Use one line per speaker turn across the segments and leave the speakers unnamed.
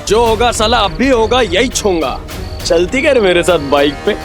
जो होगा साला अब भी होगा, यही छूंगा। चलती कर मेरे साथ बाइक पे।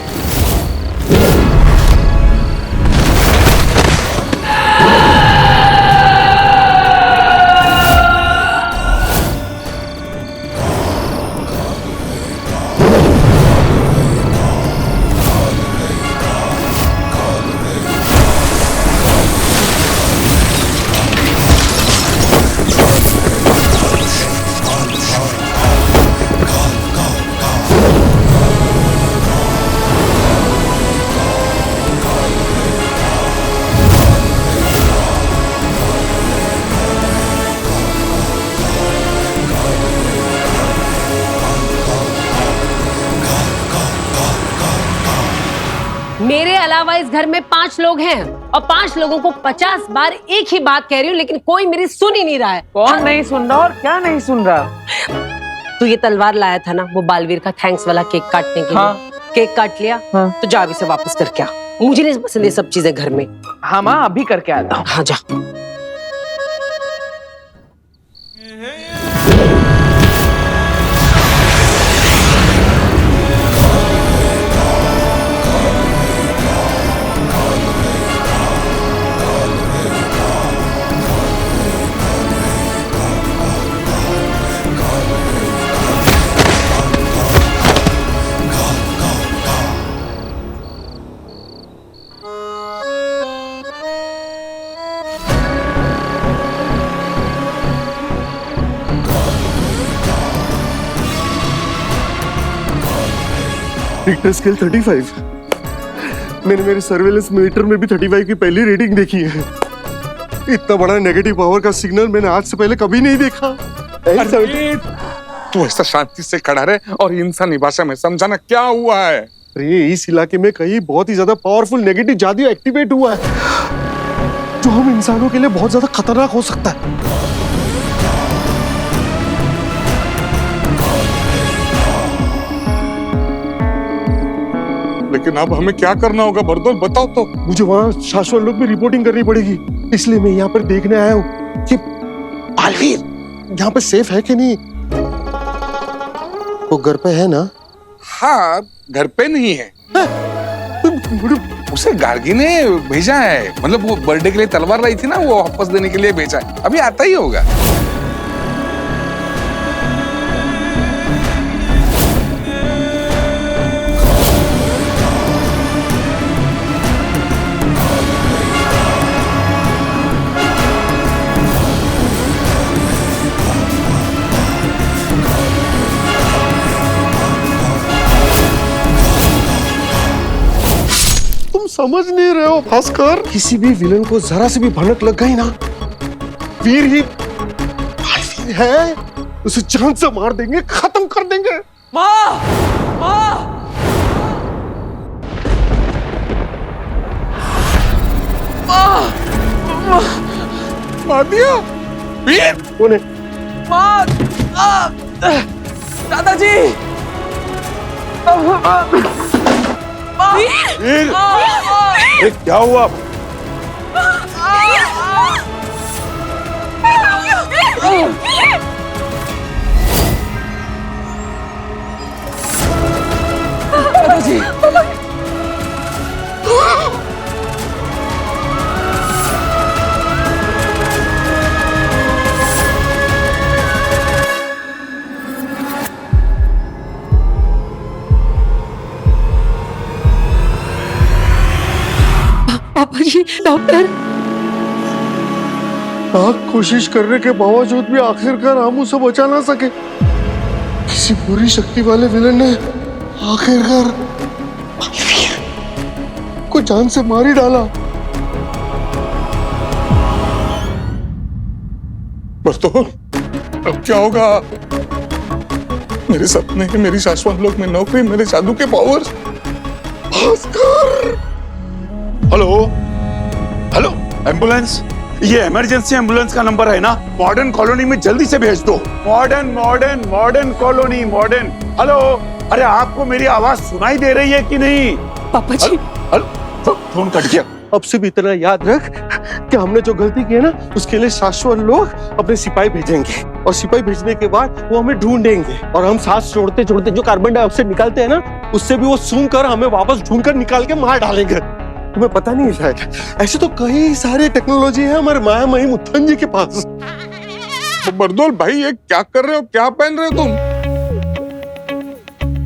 मेरे अलावा इस घर में 5 लोग हैं और 5 लोगों को 50 बार एक ही बात कह रही हूँ, लेकिन कोई मेरी सुन ही नहीं रहा है।
कौन नहीं सुन रहा और क्या नहीं सुन रहा?
तू ये तलवार लाया था ना, वो बालवीर का थैंक्स वाला केक काटने के लिए। केक काट लिया? तो जा अभी से वापस करके आ। मुझे नहीं पसंद ये सब चीजें घर में।
हाँ माँ, अभी करके आता हूँ।
हाँ जा।
Richter scale 35। मैंने मेरे सर्वेलेंस मीटर में भी 35 की पहली रीडिंग देखी है। इतना बड़ा नेगेटिव पावर का सिग्नल मैंने आज से पहले कभी नहीं देखा।
तू ऐसा शांति से खड़ा रहे और इंसानी भाषा में समझाना क्या हुआ है।
अरे इस इलाके में कहीं बहुत ही ज्यादा पावरफुल नेगेटिव जादू एक्टिवेट हुआ है, जो हम इंसानों के लिए बहुत ज्यादा खतरनाक हो सकता है।
लेकिन अब हमें क्या करना होगा बरदौल, बताओ तो।
मुझे वहाँ शाश्वत लोग में रिपोर्टिंग करनी पड़ेगी, इसलिए मैं यहाँ पर देखने आया हूँ कि बालवीर यहाँ पे सेफ है कि नहीं। वो घर पे है ना?
हाँ, घर पे नहीं है। उसे गार्गी ने भेजा है, मतलब वो बर्थडे के लिए तलवार लाई थी ना, वो वापस देने के लिए भेजा है। अभी आता ही होगा।
समझ नहीं रहे हो भास्कर? किसी भी विलन को जरा से भी भनक लग गई ना, वीर ही बालवीर है, उसे जान से मार देंगे, खत्म कर देंगे।
माँ, माँ,
मार दिया वीर।
कौन है?
माँ, दादाजी।
वीर, ये क्या हुआ?
दादाजी।
पापा जी, डॉक्टर।
लाख कोशिश करने के बावजूद भी आखिरकार हम उसे बचा ना सके। किसी बुरी शक्ति वाले विलन ने आखिरकार को जान से मार ही डाला।
बरदौल, अब क्या होगा? मेरे सपने, मेरी शाश्वत लोक में नौकरी, मेरे जादू के power.
Bhaskar!
Hello hello, ambulance, ये इमरजेंसी एम्बुलेंस का नंबर है ना? मॉडर्न कॉलोनी में जल्दी से भेज दो। Modern colony, modern. हेलो, अरे आपको मेरी आवाज सुनाई दे रही है कि नहीं?
पापा जी।
हेलो, फोन कट गया।
अब से भी इतना याद रख, कि हमने जो गलती की है ना उसके लिए शाश्वत लोग अपने सिपाही भेजेंगे और सिपाही भेजने के बाद वो हमें ढूंढेंगे और हम सांस छोड़ते छोड़ते जो कार्बन डाइऑक्साइड निकालते हैं ना उससे भी वो सूंघ कर हमें वापस ढूंढ कर निकाल के मार डालेंगे। तुम्हें पता नहीं है शायद, ऐसे तो कई सारे टेक्नोलॉजी है हमारे माया महिम उत्थन जी के पास।
तो बरदौल भाई ये क्या कर रहे हो, क्या पहन रहे हो तुम?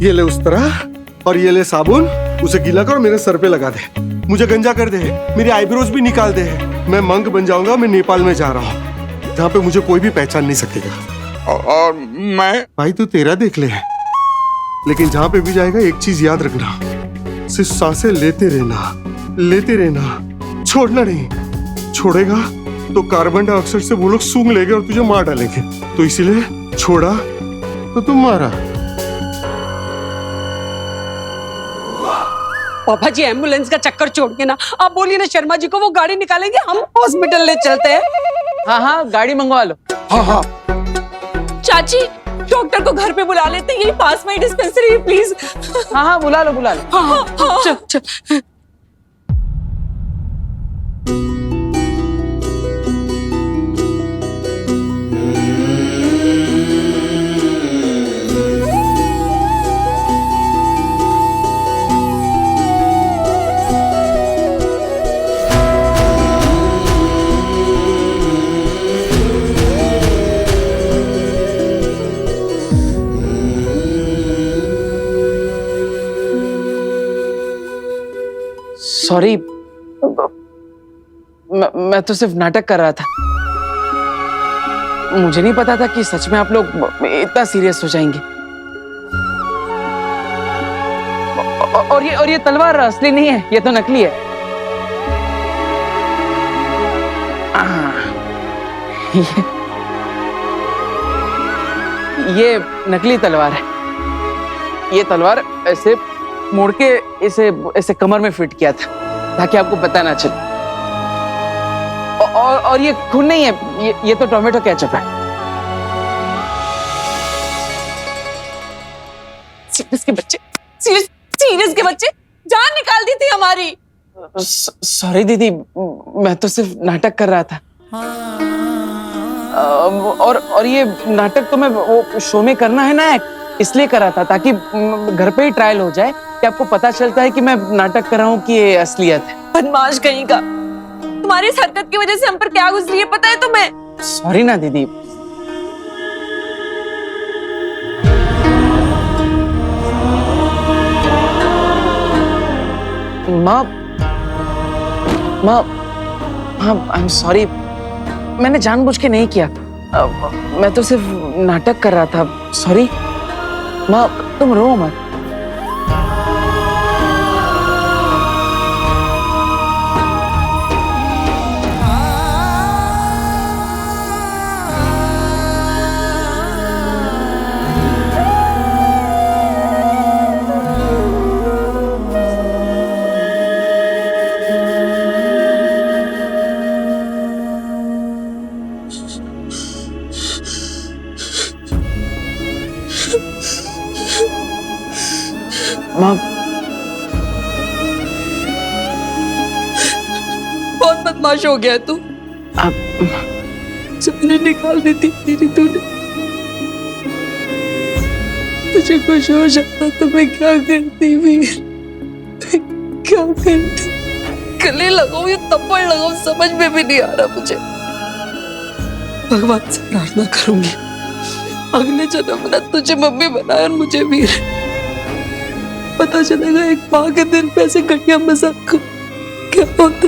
ये ले उस तरह और ये ले साबुन, उसे गीला कर मेरे सर पे लगा दे, मुझे गंजा कर दे, मेरी आईब्रोज भी निकाल दे। मैं मंक बन जाऊंगा। मैं नेपाल में जा रहा हूँ जहाँ पे मुझे कोई भी पहचान नहीं सकेगा।
और मैं?
भाई तू तेरा देख ले, लेकिन जहाँ पे भी जाएगा एक चीज याद रखना, सिर्फ सांसें लेते रहना, छोड़ना नहीं। छोड़ेगा तो कार्बन डाइऑक्साइड से वो लोग सूंघ लेंगे और तुझे मार डालेंगे। तो इसीलिए छोड़ा तो तुम मारा।
पापा जी एम्बुलेंस का चक्कर छोड़ के ना आप बोलिए ना शर्मा जी को, वो गाड़ी निकालेंगे, हम हॉस्पिटल ले चलते हैं।
हाँ हाँ गाड़ी मंगवा लो।
हाँ
चाची डॉक्टर को घर पे बुला लेते हैं, यही पास में डिस्पेंसरी है, प्लीज।
हाँ हाँ बुला लो।
चल चल।
सॉरी, मैं तो सिर्फ नाटक कर रहा था। मुझे नहीं पता था कि सच में आप लोग इतना सीरियस हो जाएंगे। और ये तलवार असली नहीं है, ये तो नकली है। ये नकली तलवार है। ये तलवार ऐसे मोड़ के इसे कमर में फिट किया था ताकि आपको पता ना चले। और ये खून नहीं है, ये तो टोमेटो केचप है।
सीरियस के बच्चे, सीरियस के बच्चे, जान निकाल दी थी हमारी।
सॉरी दीदी, मैं तो सिर्फ नाटक कर रहा था। और ये नाटक तो मैं वो शो में करना है ना, इसलिए कर रहा था ताकि घर पे ही ट्रायल हो जाए कि आपको पता चलता है कि मैं नाटक कर रहा हूँ कि ये असलियत है।
बदमाश कहीं का, तुम्हारी इस हरकत की वजह से हम पर क्या गुजरी है पता है तुम्हें?
सॉरी ना दीदी। माँ आई एम सॉरी, मैंने जानबूझ के नहीं किया। मैं तो सिर्फ नाटक कर रहा था। सॉरी माँ, तुम रो मत। माँ
बहुत बदमाश हो गया तू।
आप
सपने निकाल देती तेरी तूने। तुझे कुछ हो जाता तो मैं क्या करती वीर, क्या करती? गले लगाऊं या थप्पड़ लगाऊं समझ में भी नहीं आ रहा मुझे। भगवान से प्रार्थना करूंगी अगले जन्म में तुझे मम्मी बनाए और मुझे वीर। पता चलेगा एक माँ के दिल पे ऐसे घटिया मजाक क्या होता।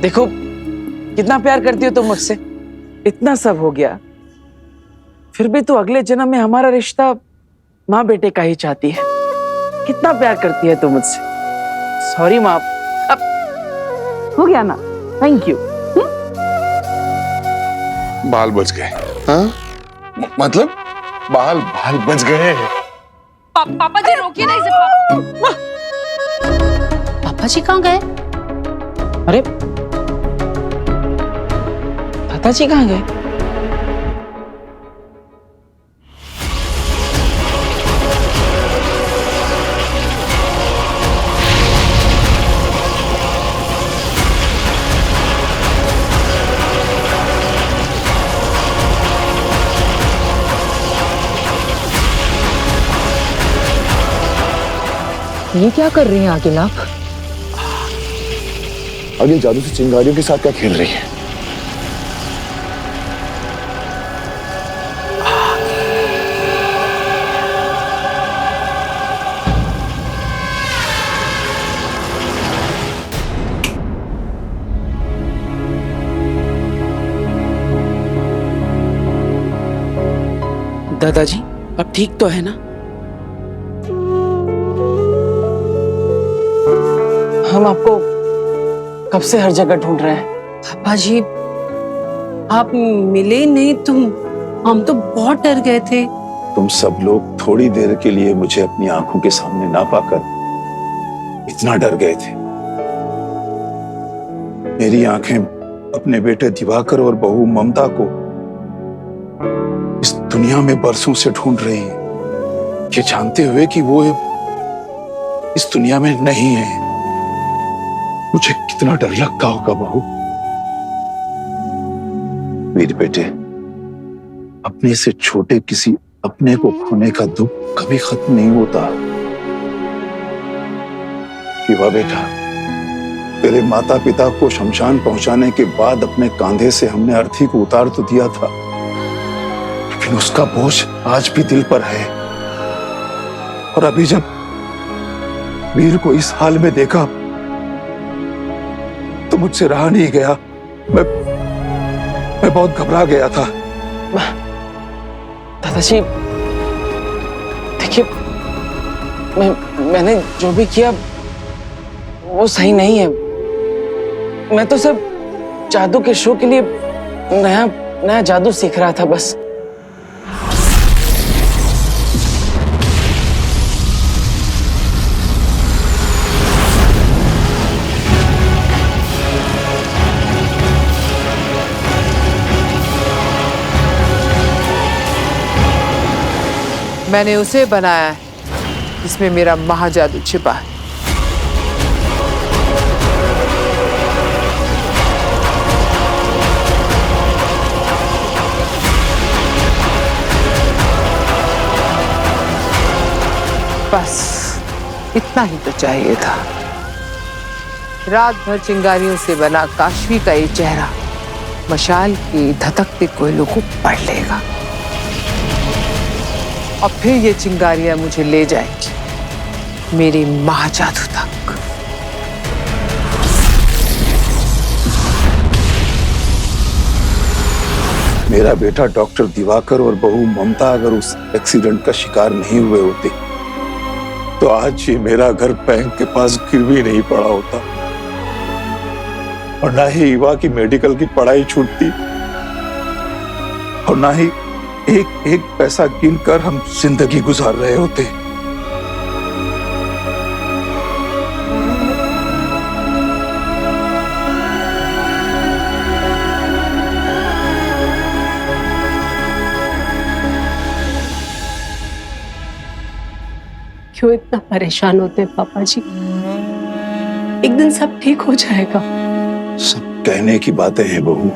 देखो कितना प्यार करती हो तुम मुझसे, इतना सब हो गया फिर भी तू अगले जन्म में हमारा रिश्ता माँ बेटे का ही चाहती है। कितना प्यार करती है तू मुझसे। सॉरी माँ, अब हो गया ना, थैंक यू।
बाल बच गए। हाँ मतलब बाल बच गए।
पापा जी रोकिए ना इसे।
पापा जी कहाँ गए?
अरे दादाजी कहाँ गए?
ये क्या कर रहे हैं आगिल आप?
आगे जादू से चिंगारियों के साथ क्या खेल रही है?
दादाजी अब ठीक तो है ना? हम आपको कब से हर जगह ढूंढ रहे हैं।
पापा जी, आप मिले नहीं, हम तो बहुत डर गए थे।
तुम सब लोग थोड़ी देर के लिए मुझे अपनी आंखों के सामने ना पाकर इतना डर गए थे। मेरी आंखें अपने बेटे दिवाकर और बहू ममता को इस दुनिया में बरसों से ढूंढ रही हैं, ये जानते हुए कि वो इस दुनिया में नहीं है। मुझे कितना डर लगता होगा बहू। वीर बेटे, अपने से छोटे किसी अपने को खोने का दुख कभी खत्म नहीं होता। शिवा बेटा, तेरे माता पिता को शमशान पहुंचाने के बाद अपने कांधे से हमने अर्थी को उतार तो दिया था, लेकिन उसका बोझ आज भी दिल पर है। और अभी जब वीर को इस हाल में देखा तो मुझसे रहा नहीं गया। मैं बहुत घबरा गया था।
दादाजी देखिए, मैंने जो भी किया वो सही नहीं है। मैं तो सिर्फ जादू के शो के लिए नया जादू सीख रहा था बस।
मैंने उसे बनाया है जिसमें मेरा महाजादू छिपा है। बस इतना ही तो चाहिए था। रात भर चिंगारियों से बना काशवी का ये चेहरा मशाल की धधकते कोयलों को पढ़ लेगा और फिर ये चिंगारियां मुझे ले जाएंगी मेरी महाजादू तक।
मेरा बेटा डॉक्टर दिवाकर और बहू ममता अगर उस एक्सीडेंट का शिकार नहीं हुए होते तो आज ये मेरा घर बैंक के पास गिरवी नहीं पड़ा होता, और ना ही ईवा की मेडिकल की पढ़ाई छूटती, और ना ही एक एक पैसा गिनकर हम जिंदगी गुजार रहे होते।
क्यों इतना परेशान होते हैं पापा जी? एक दिन सब ठीक हो जाएगा।
सब कहने की बातें हैं बहू।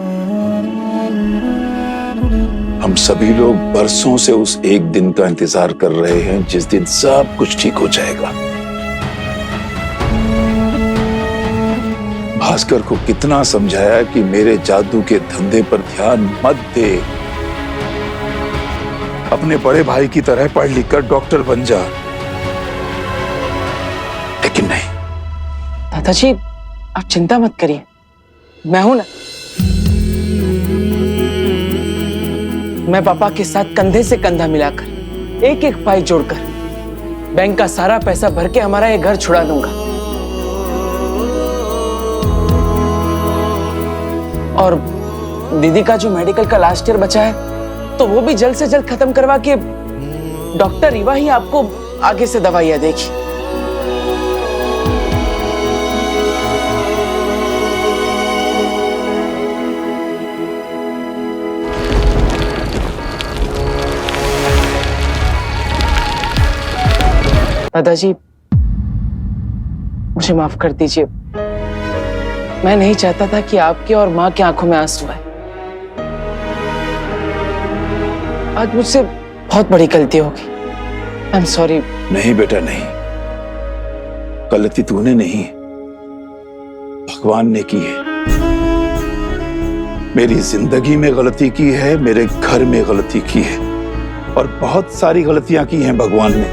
हम सभी लोग बरसों से उस एक दिन का इंतजार कर रहे हैं जिस दिन सब कुछ ठीक हो जाएगा। भास्कर को कितना समझाया कि मेरे जादू के धंधे पर ध्यान मत दे, अपने बड़े भाई की तरह पढ़ लिख कर डॉक्टर बन जा, लेकिन नहीं।
दादाजी आप चिंता मत करिए, मैं हूं ना। मैं पापा के साथ कंधे से कंधा मिलाकर एक एक पाई जोड़कर बैंक का सारा पैसा भर के हमारा ये घर छुड़ा दूंगा। और दीदी का जो मेडिकल का लास्ट ईयर बचा है तो वो भी जल्द से जल्द खत्म करवा के डॉक्टर ईवा ही आपको आगे से दवाइयां देगी। दादाजी मुझे माफ कर दीजिए, मैं नहीं चाहता था कि आपके और माँ की आंखों में आंसू आए। आज मुझसे बहुत बड़ी गलती होगी। I am sorry.
नहीं बेटा नहीं, गलती तूने नहीं, भगवान ने की है। मेरी जिंदगी में गलती की है, मेरे घर में गलती की है, और बहुत सारी गलतियां की हैं भगवान ने।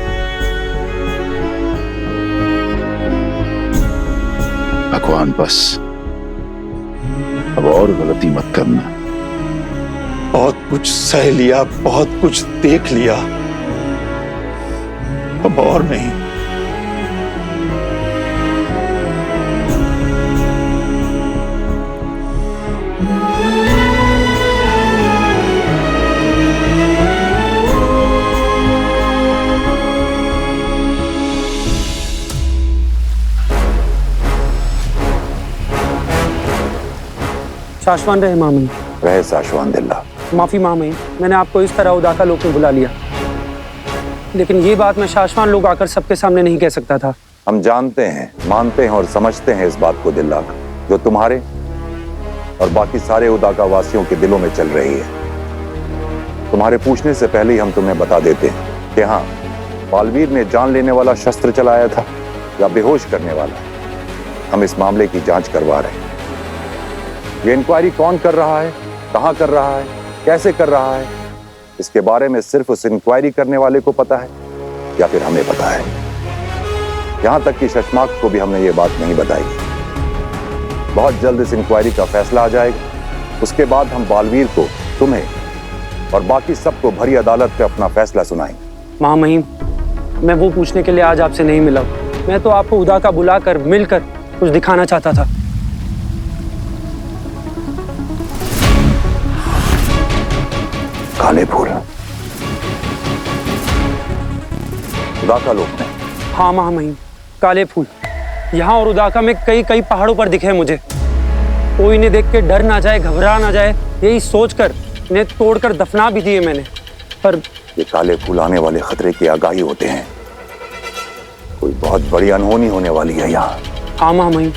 भगवान बस अब और गलती मत करना। बहुत कुछ सह लिया, बहुत कुछ देख लिया, अब और नहीं।
शाश्वान रहे मामई।
रहे शाश्वान दिल्ला।
माफी मामई, मैंने आपको इस तरह उदाका लोक में बुला लिया, लेकिन ये बात मैं शाश्वान लोग आकर सबके सामने नहीं कह सकता था।
हम जानते हैं, मानते हैं और समझते हैं इस बात को दिल्ला, जो तुम्हारे और बाकी सारे उदाका वासियों के दिलों में चल रही है। तुम्हारे पूछने से पहले ही हम तुम्हें बता देते हैं कि हाँ, बालवीर ने जान लेने वाला शस्त्र चलाया था या बेहोश करने वाला। हम इस मामले की जांच करवा रहे हैं। ये इंक्वायरी कौन कर रहा है, कहां कर रहा है, कैसे कर रहा है, इसके बारे में सिर्फ उस इंक्वायरी करने वाले को पता है या फिर हमें पता है। यहां तक कि शशमाक को भी हमने ये बात नहीं बताई। बहुत जल्द इस इंक्वायरी का फैसला आ जाएगा। उसके बाद हम बालवीर को, तुम्हें और बाकी सबको भरी अदालत पे अपना फैसला सुनाएंगे।
महामहिम, मैं वो पूछने के लिए आज आपसे नहीं मिला। मैं तो आपको उदाका बुलाकर मिलकर कुछ दिखाना चाहता था।
काले फूल उदाका लोक में?
हाँ महामहिम, काले फूल यहाँ और उदाका में कई कई पहाड़ों पर दिखे मुझे। कोई इन्हें देख के डर ना जाए, घबरा ना जाए, यही सोचकर इन्हें तोड़कर दफना भी दिए मैंने। पर
ये काले फूल आने वाले खतरे की आगाही होते हैं। कोई बहुत बड़ी अनहोनी होने वाली है यहाँ।
हाँ महामहिम,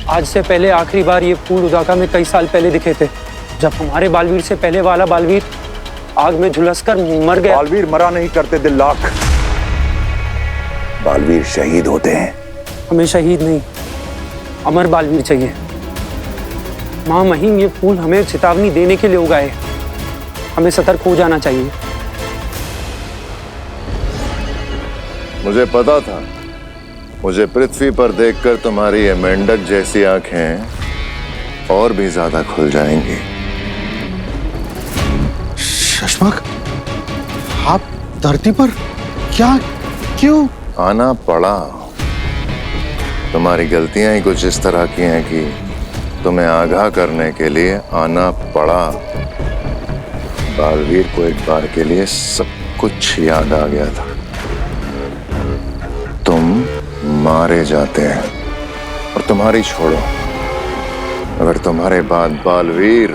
आज से पहले आखिरी बार ये फूल उदाका में कई साल पहले दिखे थे, जब हमारे बालवीर से पहले वाला बालवीर आग में झुलसकर मर गया।
बालवीर मरा नहीं करते दिल्लाक, बालवीर शहीद होते हैं।
हमें शहीद नहीं, अमर बालवीर चाहिए। महामहिम, ये फूल हमें चेतावनी देने के लिए उगाए। हमें सतर्क हो जाना चाहिए।
मुझे पता था, मुझे पृथ्वी पर देखकर तुम्हारी ये मेंढक जैसी आंखें और भी ज्यादा खुल जाएंगी।
शशमाक, आप धरती पर क्या, क्यों
आना पड़ा? तुम्हारी गलतियां ही कुछ इस तरह की हैं कि तुम्हें आगाह करने के लिए आना पड़ा। बालवीर को एक बार के लिए सब कुछ याद आ गया था। तुम मारे जाते हैं और तुम्हारी छोड़ो, अगर तुम्हारे बाद बालवीर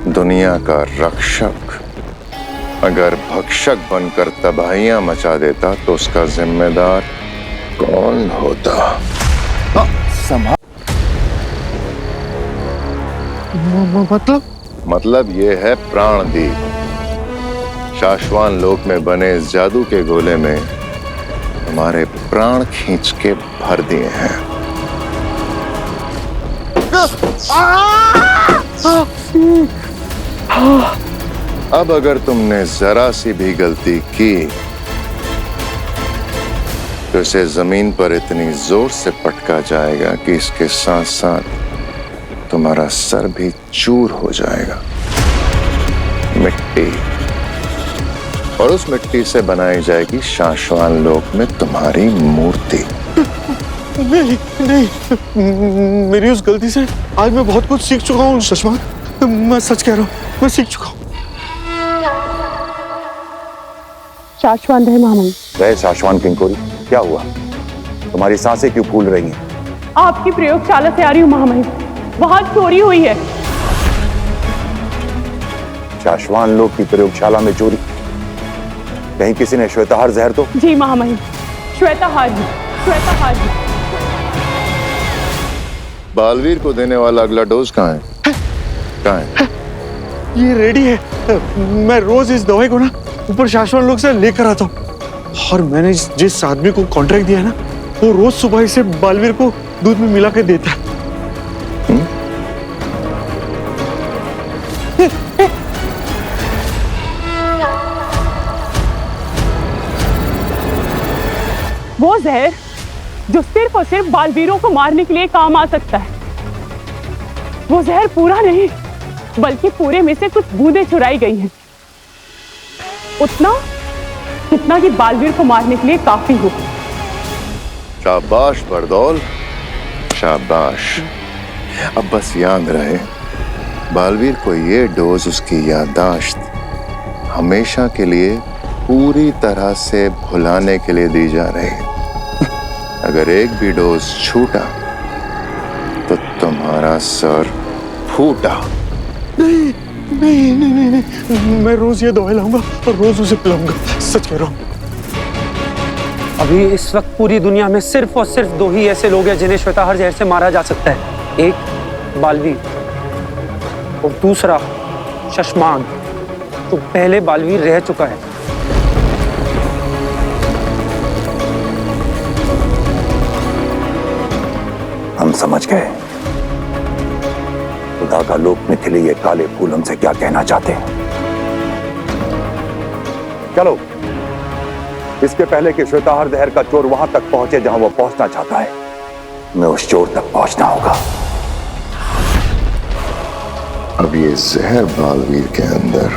दुनिया का रक्षक, अगर भक्षक बनकर तबाहियां मचा देता तो उसका जिम्मेदार कौन होता? मतलब ये है प्राणदीप। शाश्वान लोक में बने इस जादू के गोले में हमारे प्राण खींच के भर दिए हैं। अब अगर तुमने जरा सी भी गलती की तो इसे जमीन पर इतनी जोर से पटका जाएगा कि इसके साथ साथ तुम्हारा सर भी चूर हो जाएगा। मिट्टी, और उस मिट्टी से बनाई जाएगी शाश्वान लोक में तुम्हारी मूर्ति।
नहीं नहीं, मेरी उस गलती से आज मैं बहुत कुछ सीख चुका हूँ शशमाक। मैं सच कह रहा हूँ, मैं सीख चुका हूँ।
शाश्वान रहे महामहिम।
रहे शाश्वान किंकोरी, क्या हुआ? तुम्हारी सांसें क्यों फूल रही हैं?
आपकी प्रयोगशाला से आ रही हूँ महामहिम, वहां चोरी हुई है।
शाश्वान लोक की प्रयोगशाला में चोरी? कहीं किसी ने श्वेताहार जहर तो?
जी महामहिम, श्वेताहार ही, श्वेताहार ही।
बालवीर को देने वाला अगला डोज कहाँ है? कहाँ है?
ये रेडी है। मैं रोज इस दवाई को ना ऊपर शाश्वान लोक से लेकर आता हूँ, और मैंने जिस आदमी को कॉन्ट्रैक्ट दिया है ना, वो रोज सुबह इसे बालवीर को दूध में मिला के देता है।
वो जहर जो सिर्फ और सिर्फ बालवीरों को मारने के लिए काम आ सकता है, वो जहर पूरा नहीं बल्कि पूरे में से कुछ बूंदें चुराई गई हैं, उतना जितना कि बालवीर को मारने के लिए काफी हो।
शाबाश बरदौल, शाबाश। अब बस याद रहे, बालवीर को ये डोज उसकी याददाश्त हमेशा के लिए पूरी तरह से भुलाने के लिए दी जा रही है। अगर एक भी डोज छूटा तो तुम्हारा सर फूटा।
नहीं नहीं नहीं नहीं, नहीं। मैं रोज ये दवाई लाऊंगा और रोज उसे पिलाऊंगा, सच कह रहा हूँ।
अभी इस वक्त पूरी दुनिया में सिर्फ और सिर्फ 2 ही ऐसे लोग हैं जिन्हें श्वेताहार जहर से मारा जा सकता है। एक बालवीर और दूसरा शशमाग, जो पहले बालवीर रह चुका है।
हम समझ गए उदाका लोक में खिले ये काले फूल हमसे क्या कहना चाहते हैं। चलो, इसके पहले कि श्वेताहार जहर का चोर वहां तक पहुंचे जहां वो पहुंचना चाहता है, हमें उस चोर तक पहुंचना होगा।
अब ये जहर बालवीर के अंदर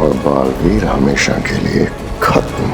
और बालवीर हमेशा के लिए खत्म।